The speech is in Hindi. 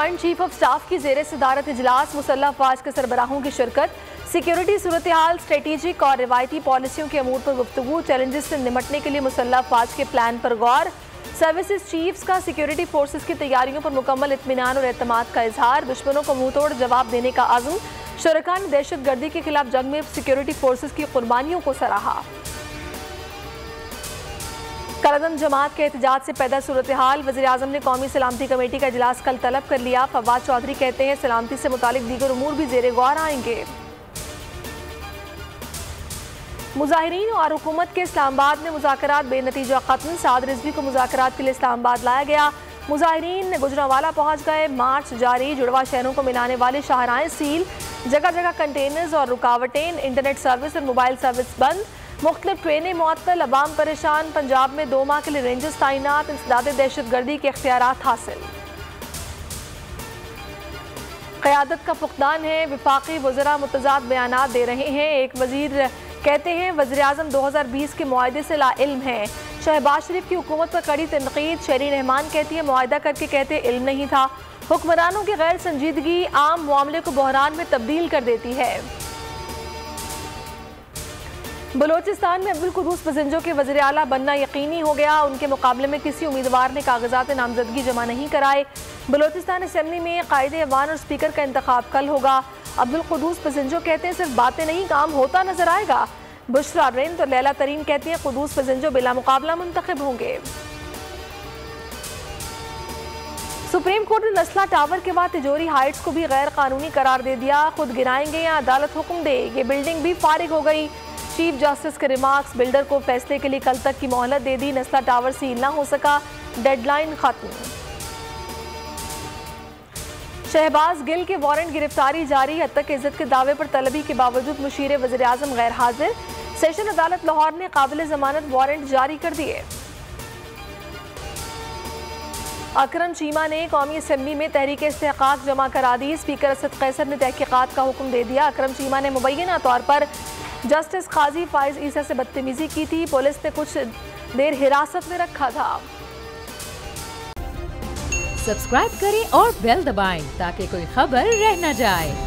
ज्वाइंट चीफ ऑफ स्टाफ की ज़ेर सदारत इजलास, मुसल्लह अफवाज के सरबराहों की शिरकत। सिक्योरिटी सूरत हाल, स्ट्रेटेजिक और रिवायती पॉलिसियों के अमूर पर गुफ्तगू। चैलेंजेस से निमटने के लिए मुसल्लह अफवाज के प्लान पर गौर। सर्विसेज चीफ्स का सिक्योरिटी फोर्सेस की तैयारियों पर मुकम्मल इत्मीनान और एतमाद का इजहार। दुश्मनों को मुंह तोड़ जवाब देने का आज़म। शुरका ने दहशत गर्दी के खिलाफ जंग में सिक्योरिटी फोर्सेस की कुर्बानियों को सराहा। कलअदम जमात के एहतजाज से पैदा सूरत हाल, वज़ीर-ए-आज़म ने कौमी सलामती कमेटी का इजलास कल तलब कर लिया। फवाद चौधरी कहते हैं सलामती से मुतालिक दीगर उमूर भी ज़ेरे गौर आएंगे। मुजाहिरीन और हुकूमत के इस्लामाबाद में मुज़ाकरात बेनतीजा खत्म। साद रिजवी को मुज़ाकरात के लिए इस्लामाबाद लाया गया। मुजाहिरीन गुजरांवाला पहुंच गए। मार्च जारी, जुड़वा शहरों को मिलाने वाली शाहराहें सील। जगह जगह कंटेनर्स और रुकावटें। इंटरनेट सर्विस और मोबाइल सर्विस बंद। मुख्तलिफ ट्रेनें मुअत्तल, अवाम परेशान। पंजाब में 2 माह के लिए रेंजर्स तैनात। इंसदाद दहशत गर्दी के इख्तियारात हासिल। क़यादत का फुक़दान है, विफाक़ी वज़रा मुतज़ाद बयानात दे रहे हैं। एक वज़ीर कहते हैं वज़ीर-ए-आज़म 2020 के मुआहदे से लाइल्म हैं। शहबाज शरीफ की हुकूमत पर कड़ी तनक़ीद। शरीन रहमान कहती है मुआहदा करके कहते इल्म नहीं था। हुक्मरानों की गैर संजीदगी आम मामले को बहरान में तब्दील कर देती है। बलोचिस्तान में अब्दुल कुद्दूस पसिंजो के वज़ीर आला बनना यकीनी हो गया। उनके मुकाबले में किसी उम्मीदवार ने कागजात नामजदगी जमा नहीं कराए। बलोचिस्तान असम्बली में कायदे अवान और स्पीकर का इंतखाब कल होगा। अब्दुल कुद्दूस पसिंजो कहते हैं सिर्फ बातें नहीं, काम होता नजर आएगा। बुशरा रिंद और लैला तरीन कहती हैं कुद्दूस पसिंजो बिला मुकाबला मुंतखब होंगे। सुप्रीम कोर्ट ने नस्ला टावर के बाद तिजोरी हाइट्स को भी गैर कानूनी करार दे दिया। खुद गिराएंगे या अदालत हुक्म दे, ये बिल्डिंग भी फारिग हो गई। चीफ जस्टिस के रिमार्क्स, बिल्डर को फैसले के लिए कल तक की मोहलत दे दी। नस्ला टावर सील ना हो सका, डेडलाइन खत्म। शहबाज गिल के वारंट गिरफ्तारी जारी। हद तक इज्जत के दावे पर तलबी के बावजूद मुशीर वज़ीर-ए-आज़म गैर हाजिर। सेशन अदालत लाहौर ने काबिल जमानत वारंट जारी कर दिए। अकरम चीमा ने कौमी असम्बली में तहरीक इस्तेहकाक जमा करा दी। स्पीकर असद कैसर ने तहकीकात का हुक्म दे दिया। अकरम चीमा ने मुबैना तौर पर जस्टिस काजी फाइज ईसा से बदतमीजी की थी। पुलिस ने कुछ देर हिरासत में रखा था। सब्सक्राइब करें और बेल दबाएं ताकि कोई खबर रह न जाए।